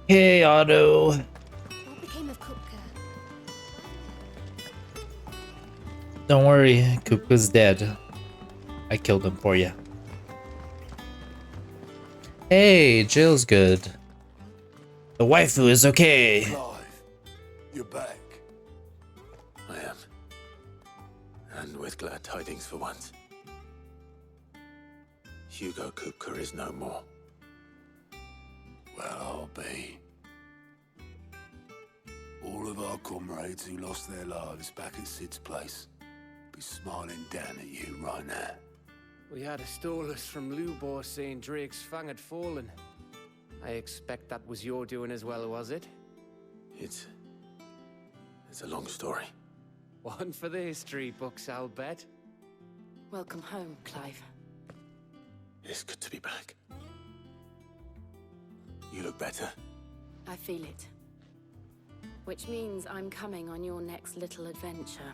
Hey, Otto. What became of Kupka? Don't worry, Kupka's dead. I killed him for you. Hey, Jill's good. The waifu is okay. Clive, you're back. I am. And with glad tidings for once. Hugo Kupka is no more. Well, I'll be. All of our comrades who lost their lives back at Sid's place be smiling down at you right now. We had a stolus from Lubor saying Drake's fang had fallen. I expect that was your doing as well, was it? It's a long story. One for the history books, I'll bet. Welcome home, Clive. It's good to be back. You look better. I feel it. Which means I'm coming on your next little adventure.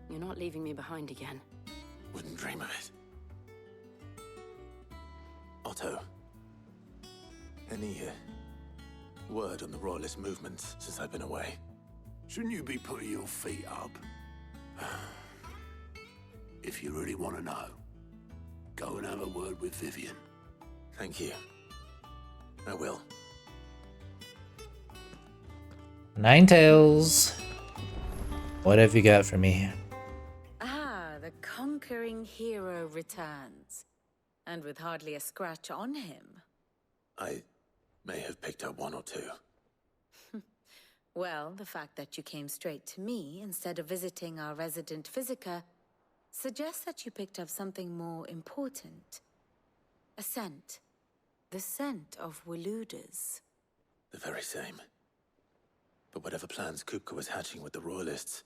You're not leaving me behind again. Wouldn't dream of it. Otto. Any word on the Royalist movements since I've been away? Shouldn't you be putting your feet up? If you really want to know, go and have a word with Vivian. Thank you. I will. Ninetales. What have you got for me? Ah, the conquering hero returns. And with hardly a scratch on him. I may have picked up one or two. Well, the fact that you came straight to me instead of visiting our resident physiker suggests that you picked up something more important. A scent. The scent of Waludas. The very same. But whatever plans Kupka was hatching with the Royalists,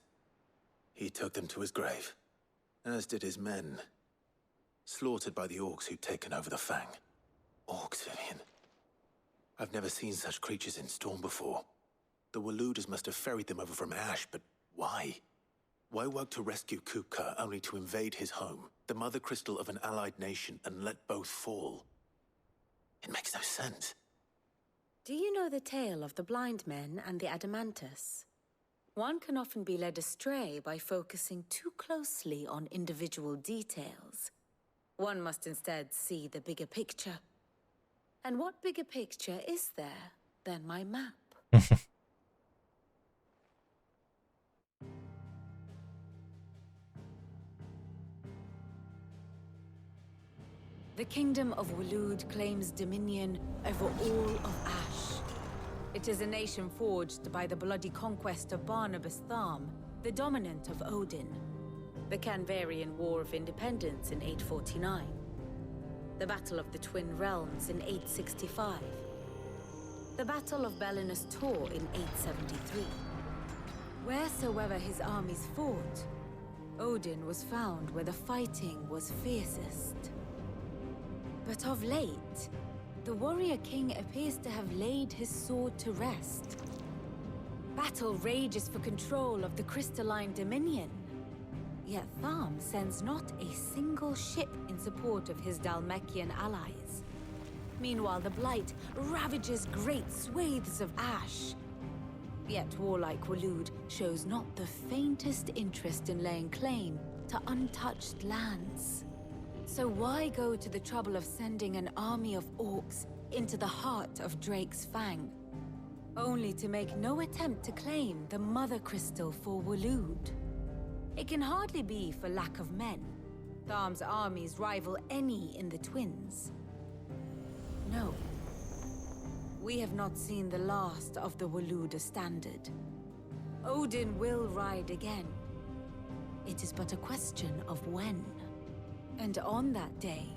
he took them to his grave. As did his men. Slaughtered by the orcs who'd taken over the Fang. Orcs, Vivian. I've never seen such creatures in Storm before. The Waludas must have ferried them over from Ash, but why? Why work to rescue Kupka only to invade his home, the mother crystal of an allied nation, and let both fall? It makes no sense. Do you know the tale of the blind men and the Adamantus? One can often be led astray by focusing too closely on individual details. One must instead see the bigger picture. And what bigger picture is there than my map? The Kingdom of Walud claims dominion over all of Ash. It is a nation forged by the bloody conquest of Barnabas Tharm, the dominant of Odin. The Canvarian War of Independence in 849. The Battle of the Twin Realms in 865. The Battle of Belinus Tor in 873. Wheresoever his armies fought, Odin was found where the fighting was fiercest. But of late, the warrior king appears to have laid his sword to rest. Battle rages for control of the crystalline dominion. Yet Tharm sends not a single ship in support of his Dhalmekian allies. Meanwhile, the Blight ravages great swathes of Ash. Yet warlike Walud shows not the faintest interest in laying claim to untouched lands. So why go to the trouble of sending an army of orcs into the heart of Drake's Fang, only to make no attempt to claim the Mother Crystal for Walud? It can hardly be for lack of men. Tharm's armies rival any in the Twins. No. We have not seen the last of the Waluda standard. Odin will ride again. It is but a question of when. And on that day,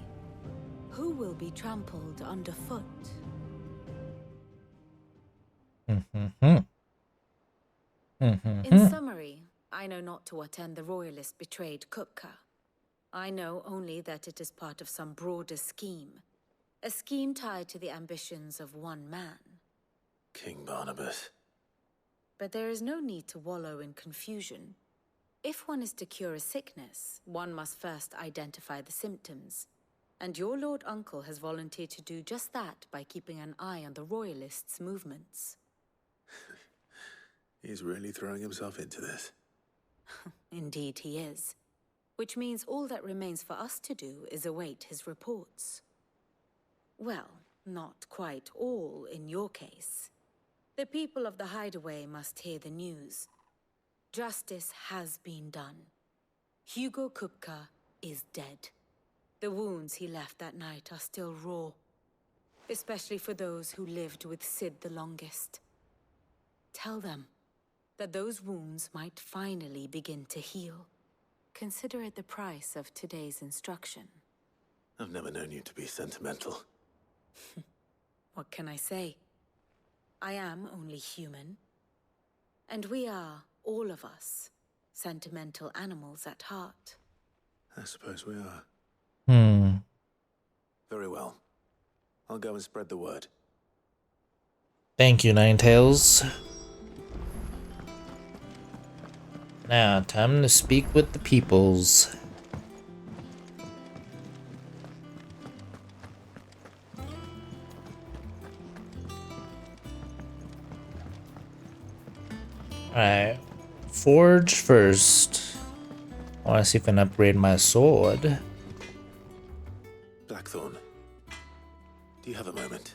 who will be trampled underfoot? In summary, I know not to what end the Royalists betrayed Kupka. I know only that it is part of some broader scheme. A scheme tied to the ambitions of one man. King Barnabas. But there is no need to wallow in confusion. If one is to cure a sickness, one must first identify the symptoms. And your Lord Uncle has volunteered to do just that by keeping an eye on the Royalists' movements. He's really throwing himself into this. Indeed he is. Which means all that remains for us to do is await his reports. Well, not quite all in your case. The people of the Hideaway must hear the news. Justice has been done. Hugo Kupka is dead. The wounds he left that night are still raw, especially for those who lived with Sid the longest. Tell them that those wounds might finally begin to heal. Consider it the price of today's instruction. I've never known you to be sentimental. What can I say? I am only human. And we are, all of us, sentimental animals at heart. I suppose we are. Very well. I'll go and spread the word. Thank you, Ninetales. Now, time to speak with the peoples. Alright. Forge first. I want to see if I can upgrade my sword. Blackthorn, do you have a moment?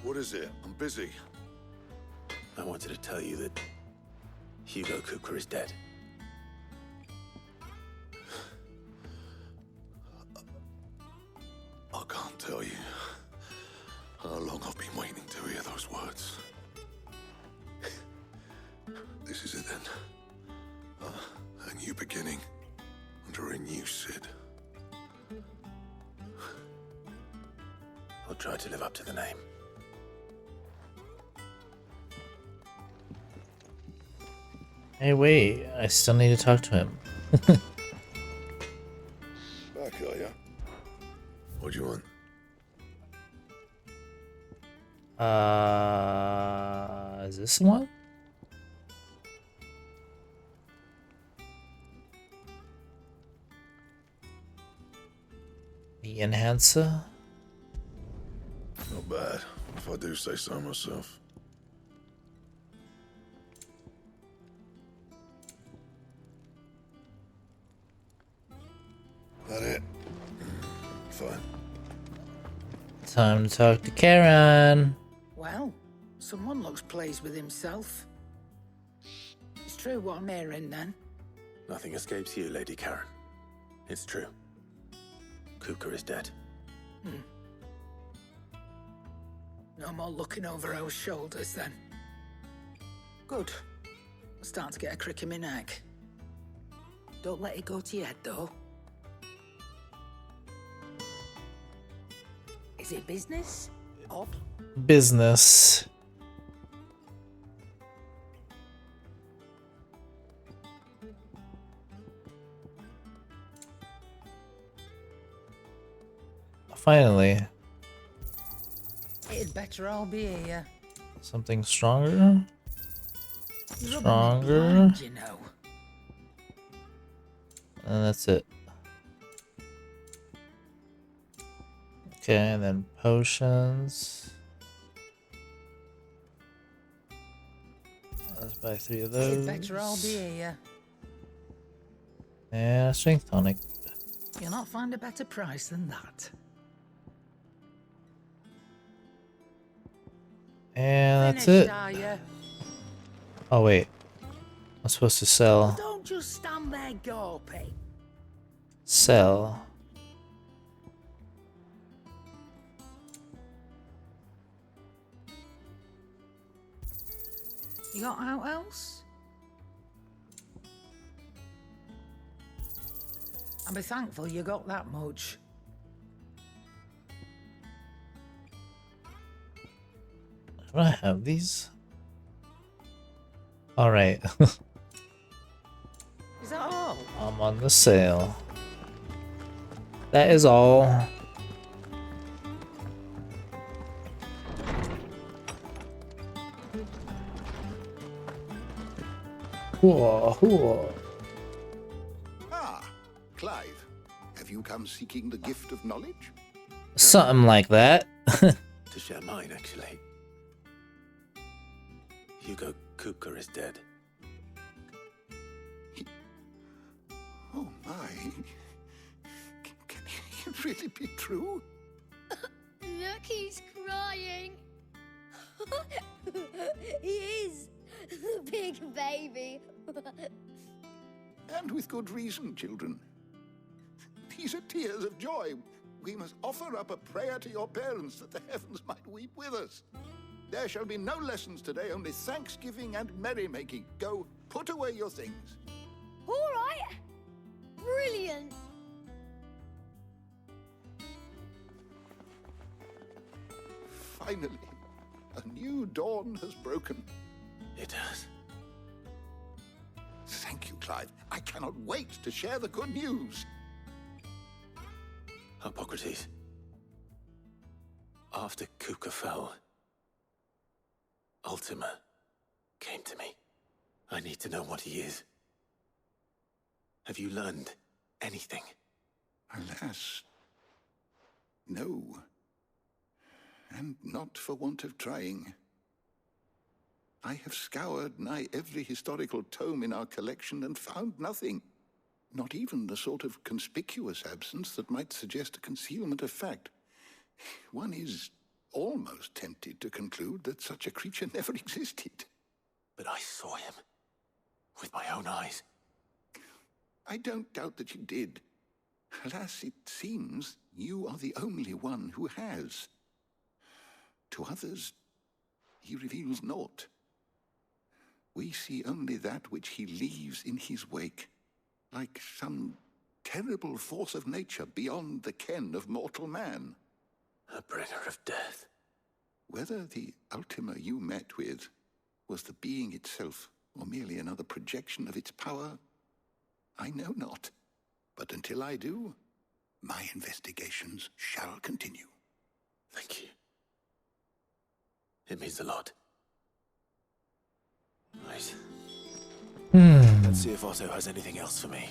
What is it? I'm busy. I wanted to tell you that Hugo Kupka is dead. I can't tell you how long I've been waiting to hear those words. This is it then. A new beginning under a new Sid. I'll try to live up to the name. Hey, wait. I still need to talk to him. Back, are ya? What do you want? Is this the one? The enhancer? Not bad, if I do say so myself. That it? Fine. Time to talk to Karen. Well, someone looks pleased with himself. It's true what I'm hearing then. Nothing escapes you, Lady Karen. It's true. Kupka is dead. No more looking over our shoulders then. Good. I'm starting to get a crick in my neck. Don't let it go to your head though. Is it business? Odd? Business. Finally. It'd better all be here. Something stronger? You're rubbing me Stronger. blind, you know. And that's it. Okay, and then potions. Let's buy 3 of those. It'd better all be here. And a strength tonic. You'll not find a better price than that. And that's Finished, it. are you? Oh wait. I'm supposed to sell. Don't just stand there gawping. Sell. You got out else? I'll be thankful you got that much. Do I have these? Alright. Is that all? I'm on the sale. That is all. Whoa, whoa. Ah, Clive. Have you come come seeking the gift of knowledge? Something like that. To share mine, actually. Hugo Kupka is dead. Oh my. Can it really be true? Look, he's crying. He is. The big baby. And with good reason, children. These are tears of joy. We must offer up a prayer to your parents that the heavens might weep with us. There shall be no lessons today, only thanksgiving and merrymaking. Go, put away your things. All right. Brilliant. Finally, a new dawn has broken. It has. Thank you, Clive. I cannot wait to share the good news. Hippocrates. After Kupka fell, Ultima came to me. I need to know what he is. Have you learned anything? Alas, no. And not for want of trying. I have scoured nigh every historical tome in our collection and found nothing. Not even the sort of conspicuous absence that might suggest a concealment of fact. One is almost tempted to conclude that such a creature never existed. But I saw him. With my own eyes. I don't doubt that you did. Alas, it seems you are the only one who has. To others, he reveals naught. We see only that which he leaves in his wake, like some terrible force of nature beyond the ken of mortal man. A bringer of death. Whether the Ultima you met with was the being itself, or merely another projection of its power, I know not. But until I do, my investigations shall continue. Thank you. It means a lot. Right. Let's see if Otto has anything else for me.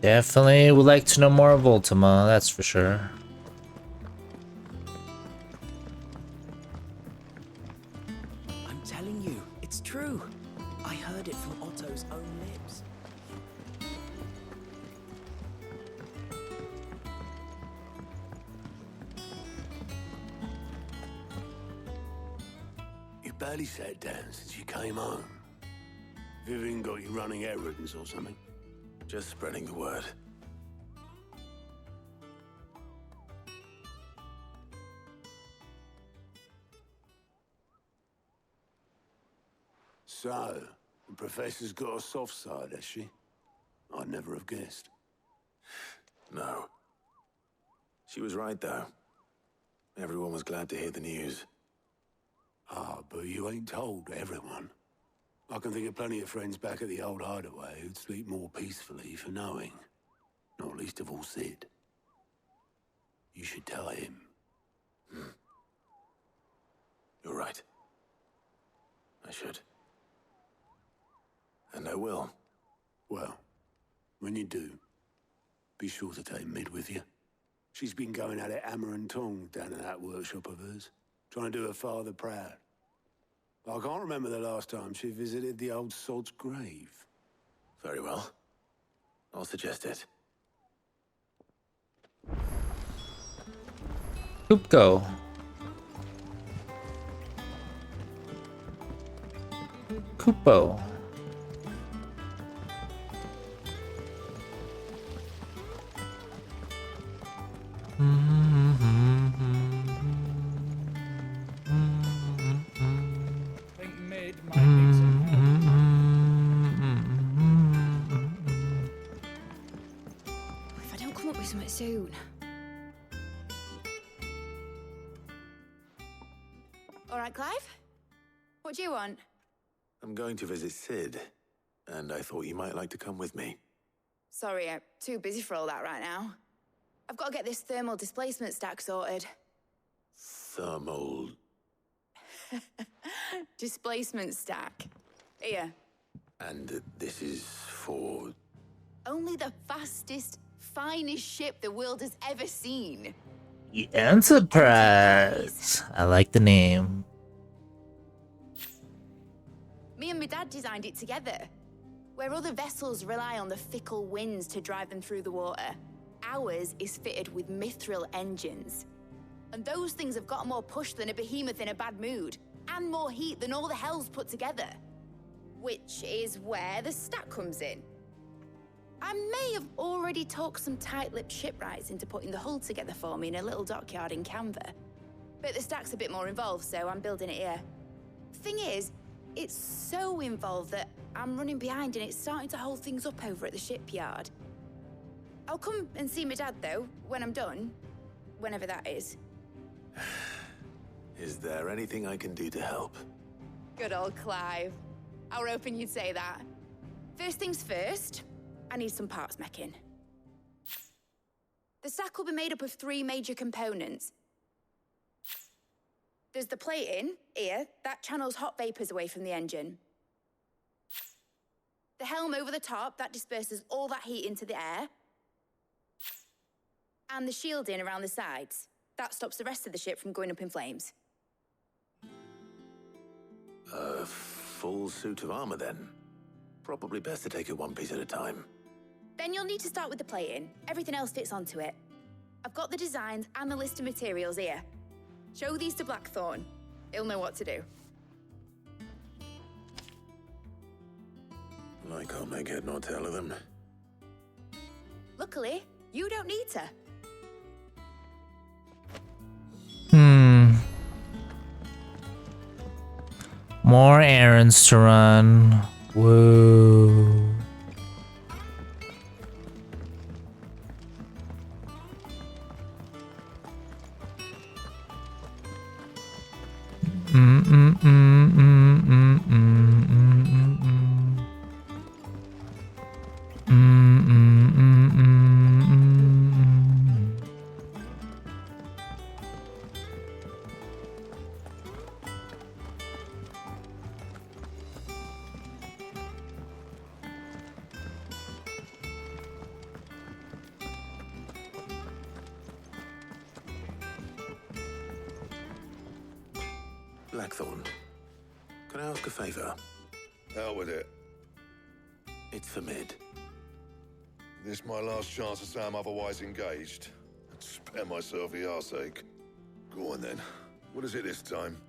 Definitely would like to know more of Ultima, that's for sure. I'm telling you, it's true. I heard it from Otto's own lips. You barely sat down since you came home. Vivian got you running errands or something? Just spreading the word. So, the Professor's got a soft side, has she? I'd never have guessed. No. She was right, though. Everyone was glad to hear the news. Ah, but you ain't told everyone. I can think of plenty of friends back at the old hideaway who'd sleep more peacefully for knowing. Not least of all Sid. You should tell him. You're right. I should. And I will. Well, when you do, be sure to take Mid with you. She's been going at it hammer and tongs down in that workshop of hers, trying to do her father proud. I can't remember the last time she visited the old sod's grave. Very well. I'll suggest it. Kupko. Kupo. If I don't come up with something soon. All right, Clive? What do you want? I'm going to visit Sid, and I thought you might like to come with me. Sorry, I'm too busy for all that right now. I've got to get this thermal displacement stack sorted. Thermal... Displacement stack. Here. And this is for? Only the fastest, finest ship the world has ever seen. The Enterprise. I like the name. Me and my dad designed it together. Where other vessels rely on the fickle winds to drive them through the water, ours is fitted with mithril engines. And those things have got more push than a behemoth in a bad mood, and more heat than all the hells put together. Which is where the stack comes in. I may have already talked some tight-lipped shipwrights into putting the hull together for me in a little dockyard in Canva. But the stack's a bit more involved, so I'm building it here. Thing is, it's so involved that I'm running behind and it's starting to hold things up over at the shipyard. I'll come and see my dad, though, when I'm done. Whenever that is. Is there anything I can do to help? Good old Clive. I were hoping you'd say that. First things first, I need some parts meching. The stack will be made up of 3 major components. There's the plating, here, that channels hot vapors away from the engine. The helm over the top, that disperses all that heat into the air. And the shielding around the sides. That stops the rest of the ship from going up in flames. A full suit of armor, then. Probably best to take it one piece at a time. Then you'll need to start with the plating. Everything else fits onto it. I've got the designs and the list of materials here. Show these to Blackthorn. He'll know what to do. I can't make head nor tail of them. Luckily, you don't need to. More errands to run. Whoa. Blackthorn, can I ask a favor? Out with it. It's for Mid. This my last chance to say I'm otherwise engaged. Spare myself the arseache. Go on then. What is it this time?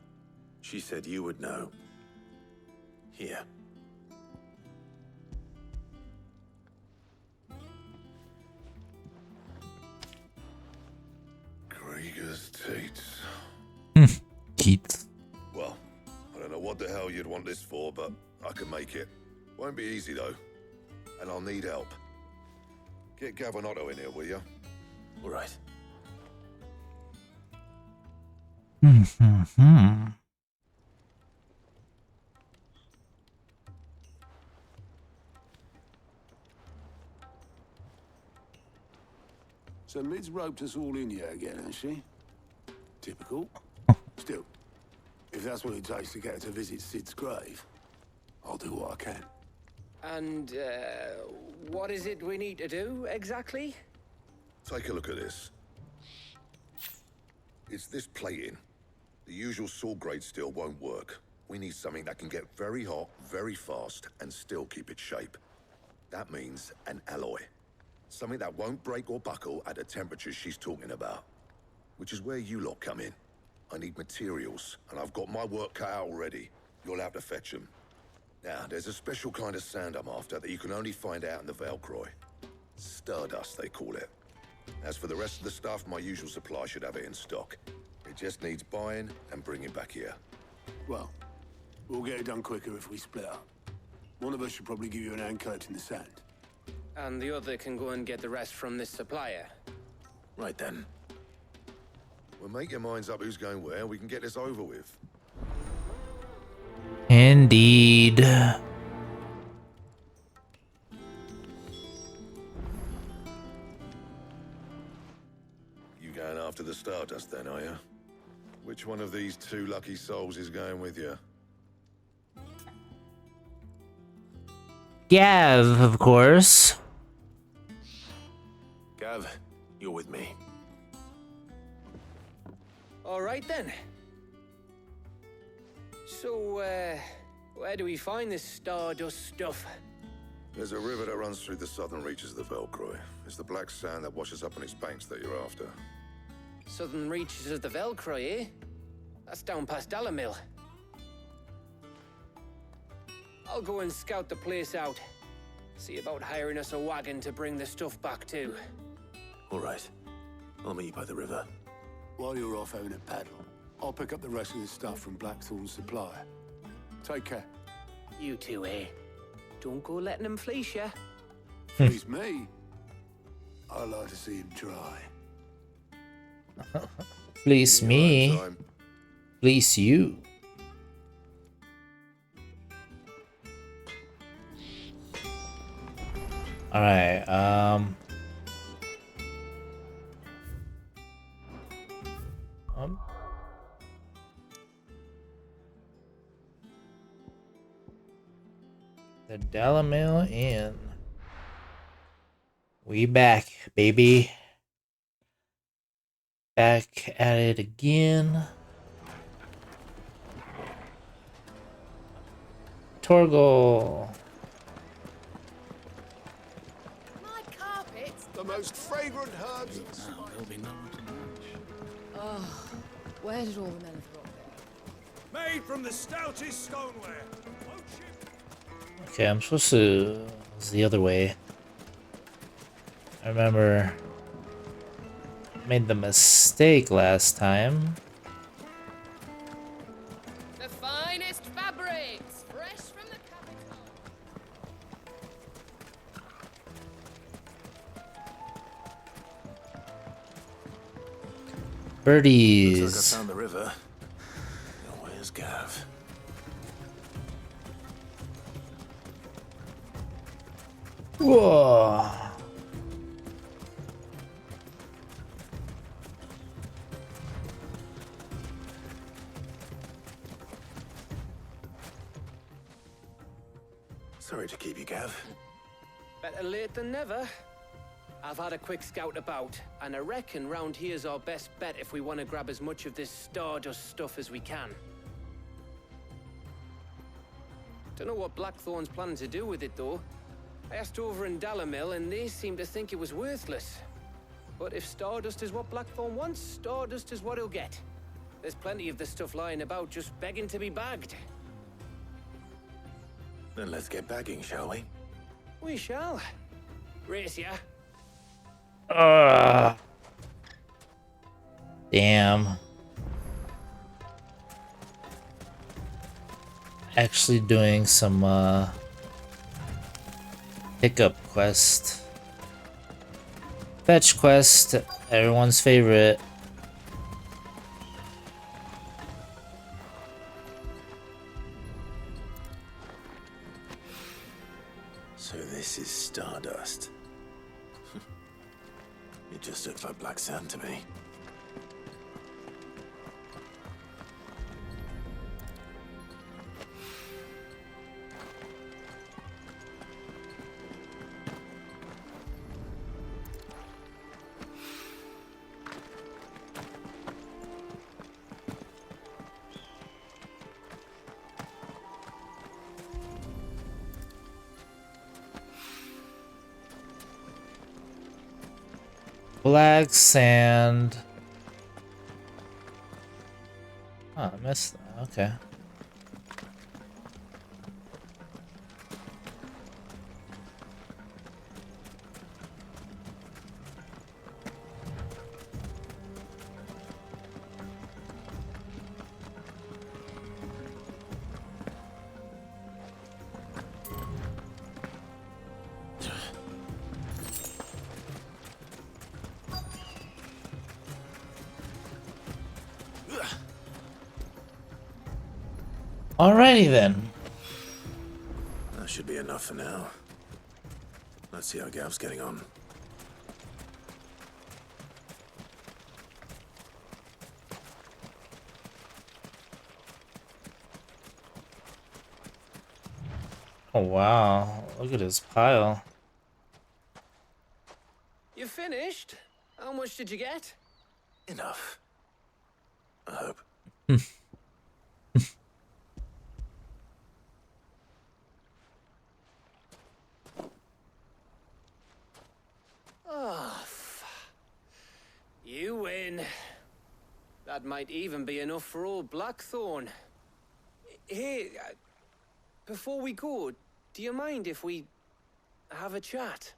She said you would know. Here. Krieger's teats. Keats. Well, I don't know what the hell you'd want this for, but I can make it. Won't be easy though. And I'll need help. Get Gavinotto in here, will you? All right. So Mid's roped us all in here again, hasn't she? Typical. Still, if that's what it takes to get her to visit Sid's grave, I'll do what I can. And, what is it we need to do, exactly? Take a look at this. It's this plating. The usual sword grade steel won't work. We need something that can get very hot, very fast, and still keep its shape. That means an alloy. Something that won't break or buckle at the temperatures she's talking about. Which is where you lot come in. I need materials, and I've got my work cut out already. You'll have to fetch them. Now, there's a special kind of sand I'm after that you can only find out in the Valcroy. Stardust, they call it. As for the rest of the stuff, my usual supply should have it in stock. It just needs buying and bringing back here. Well, we'll get it done quicker if we split up. One of us should probably give you an hand collecting the sand. And the other can go and get the rest from this supplier. Right then. Well, make your minds up who's going where, and we can get this over with. Indeed. You going after the Stardust then, are you? Which one of these 2 lucky souls is going with you? Gav, of course. Gav, you're with me. All right then. So, where do we find this Stardust stuff? There's a river that runs through the southern reaches of the Velcroy. It's the black sand that washes up on its banks that you're after. Southern reaches of the Velcroy, eh? That's down past Dalamil. I'll go and scout the place out. See about hiring us a wagon to bring the stuff back to. All right. I'll meet you by the river. While you're off having a paddle, I'll pick up the rest of the stuff from Blackthorn's supply. Take care. You two, eh? Don't go letting them fleece ya. Please me. I like to see him try. Fleece me. Fleece you. Alright, the Dalamil Inn. We back, baby. Back at it again. Torgal. My carpets. The most fragrant herbs. Now there'll be no one to match. Oh, where did all the men drop there? Made from the stoutest stoneware. Won't you? Okay, I'm supposed to... It's the other way. I remember... made the mistake last time. The finest fabrics, fresh from the capital. Birdies. Looks like I found the river. Now where's Gav? Whoa. Sorry to keep you, Gav. Better late than never. I've had a quick scout about, and I reckon round here's our best bet if we want to grab as much of this Stardust stuff as we can. Don't know what Blackthorn's planning to do with it, though. I asked over in Dalamil, and they seem to think it was worthless. But if Stardust is what Blackthorn wants, Stardust is what he'll get. There's plenty of this stuff lying about, just begging to be bagged. Then let's get bagging, shall we? We shall. Race ya. Damn. Actually doing some pickup quest. Fetch quest, everyone's favorite. So this is Stardust. It just looks like black sand to me. Black sand. Oh, I missed that. Okay. Alrighty then. That should be enough for now. Let's see how Gav's getting on. Oh wow. Look at his pile. You finished? How much did you get? Enough. I hope. Oh, you win. That might even be enough for old Blackthorn. Hey, before we go, do you mind if we have a chat?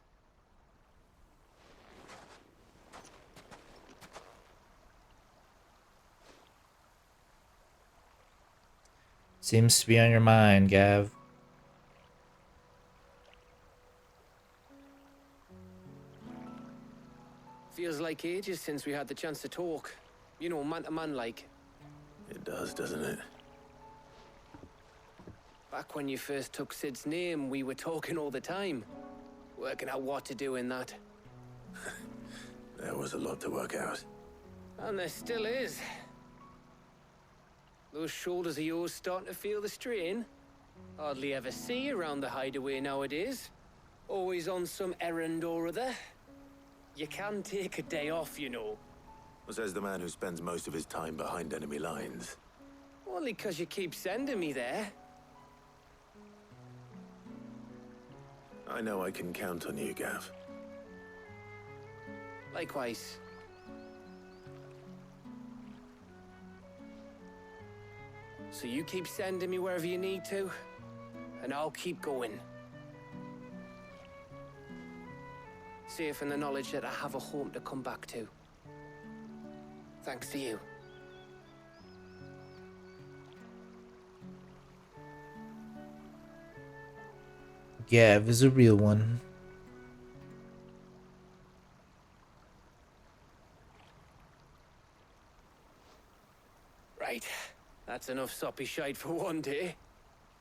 Seems to be on your mind, Gav. Feels like ages since we had the chance to talk. You know, man to man like. It does, doesn't it? Back when you first took Sid's name, we were talking all the time. Working out what to do in that. There was a lot to work out. And there still is. Those shoulders of yours starting to feel the strain. Hardly ever see you around the hideaway nowadays. Always on some errand or other. You can take a day off, you know. Says the man who spends most of his time behind enemy lines. Only 'cause you keep sending me there. I know I can count on you, Gav. Likewise. So you keep sending me wherever you need to, and I'll keep going. Safe in the knowledge that I have a home to come back to. Thanks to you. Gav is a real one. Right. That's enough soppy shite for one day.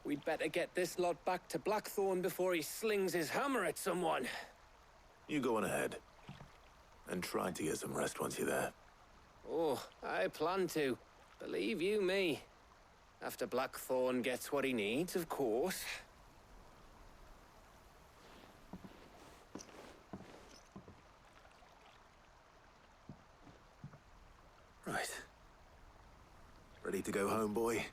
We'd better get this lot back to Blackthorn before he slings his hammer at someone. You go on ahead. And try to get some rest once you're there. Oh, I plan to. Believe you me. After Blackthorn gets what he needs, of course. Right. Ready to go home, boy?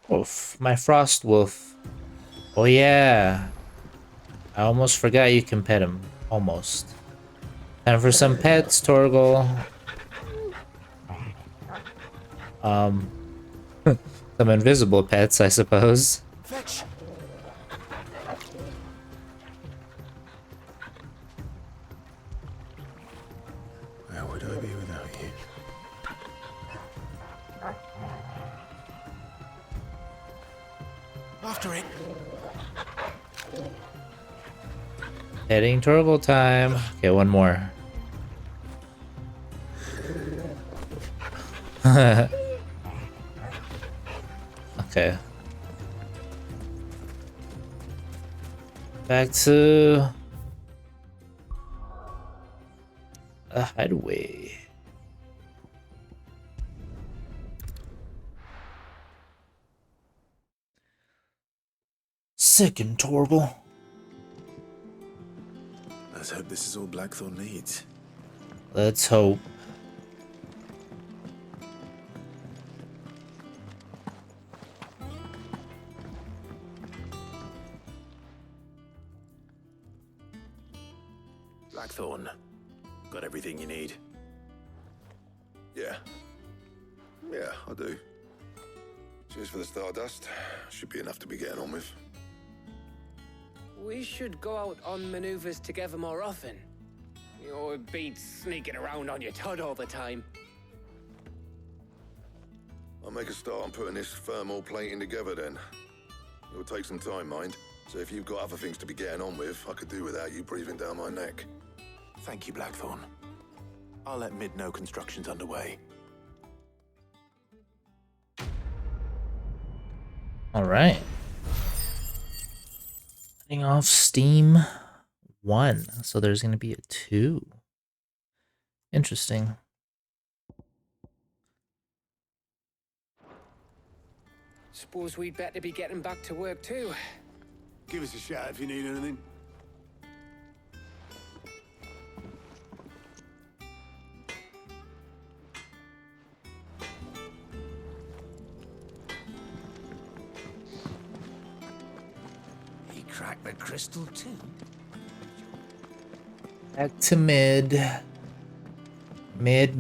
Wolf, my frost wolf. Oh yeah. I almost forgot you can pet him. Almost. Time for some pets, Torgal. Some invisible pets, I suppose. Fetch! Where would I be without you? After it! Heading Torgal time. Okay, one more. Okay. Back to a hideaway. Second Torgal. Let's hope this is all Blackthorn needs. Let's hope. Blackthorn, got everything you need? Yeah. Yeah, I do. Cheers for the Stardust. Should be enough to be getting on with. We should go out on maneuvers together more often. You know, it beats sneaking around on your Todd all the time. I'll make a start on putting this thermal plating together then. It'll take some time, mind. So if you've got other things to be getting on with, I could do without you breathing down my neck. Thank you, Blackthorn. I'll let Mid know construction's underway. All right. Getting off Steam 1. So there's going to be a 2. Interesting. Suppose we'd better be getting back to work too. Give us a shout if you need anything. He cracked the crystal too. Back to mid. Mid.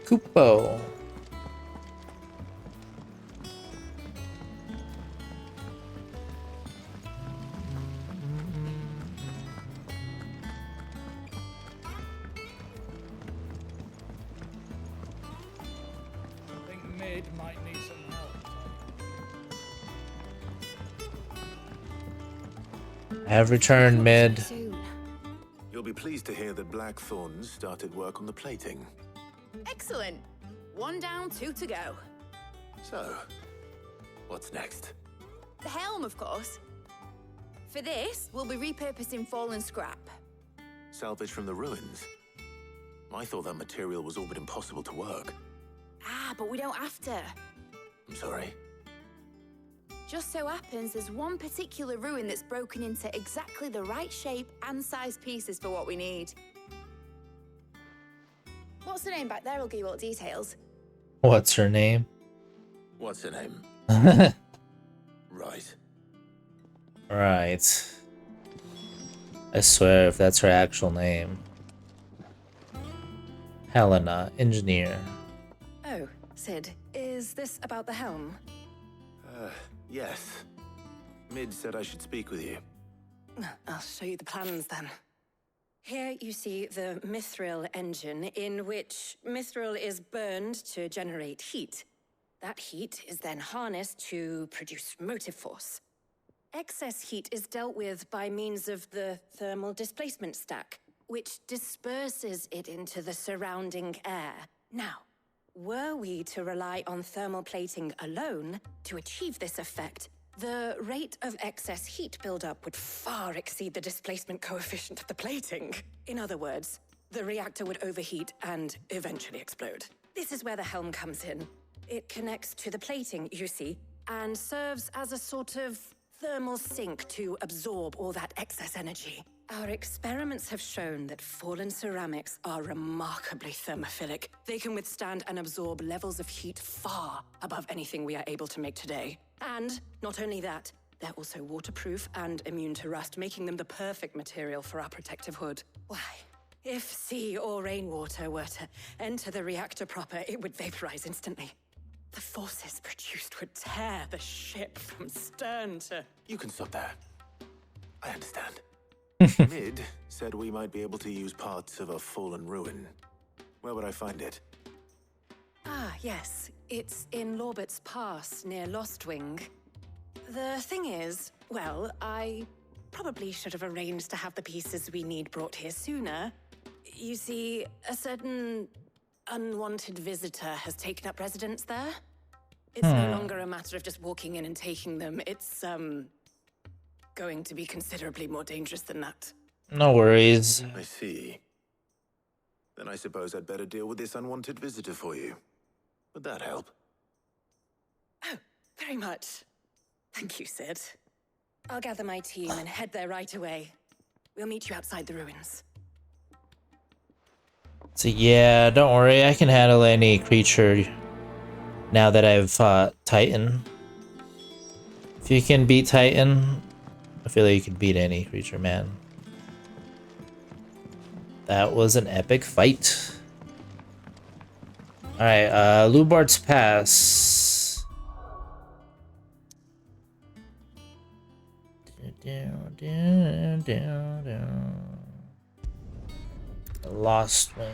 Kupo. I think mid might need some help. I have returned mid. Soon. You'll be pleased to hear that Blackthorn's started work on the plating. Excellent. 1 down, 2 to go. So, what's next? The helm, of course. For this, we'll be repurposing fallen scrap. Salvage from the ruins? I thought that material was all but impossible to work. Ah, but we don't have to. I'm sorry. Just so happens there's one particular ruin that's broken into exactly the right shape and size pieces for what we need. What's the name back there? I'll give you all the details. What's her name? What's her name? Right. Right. I swear if that's her actual name. Helena, engineer. Oh, Sid, is this about the helm? Yes. Mid said I should speak with you. I'll show you the plans then. Here you see the mithril engine, in which mithril is burned to generate heat. That heat is then harnessed to produce motive force. Excess heat is dealt with by means of the thermal displacement stack, which disperses it into the surrounding air. Now, were we to rely on thermal plating alone to achieve this effect, the rate of excess heat buildup would far exceed the displacement coefficient of the plating. In other words, the reactor would overheat and eventually explode. This is where the helm comes in. It connects to the plating, you see, and serves as a sort of thermal sink to absorb all that excess energy. Our experiments have shown that fallen ceramics are remarkably thermophilic. They can withstand and absorb levels of heat far above anything we are able to make today. And not only that, they're also waterproof and immune to rust, making them the perfect material for our protective hood. Why, if sea or rainwater were to enter the reactor proper, it would vaporize instantly. The forces produced would tear the ship from stern to... You can stop there. I understand. Mid said we might be able to use parts of a fallen ruin. Where would I find it? Ah, yes. It's in Lorbert's Pass, near Lostwing. The thing is, well, I probably should have arranged to have the pieces we need brought here sooner. You see, a certain unwanted visitor has taken up residence there. It's no longer a matter of just walking in and taking them. It's, going to be considerably more dangerous than that. No worries. I see. Then I suppose I'd better deal with this unwanted visitor for you. Would that help? Oh, very much. Thank you, Sid. I'll gather my team and head there right away. We'll meet you outside the ruins. So yeah, don't worry, I can handle any creature now that I've fought Titan. If you can beat Titan, I feel like you can beat any creature, man. That was an epic fight. Alright, Lubard's Pass. The Lost Wing.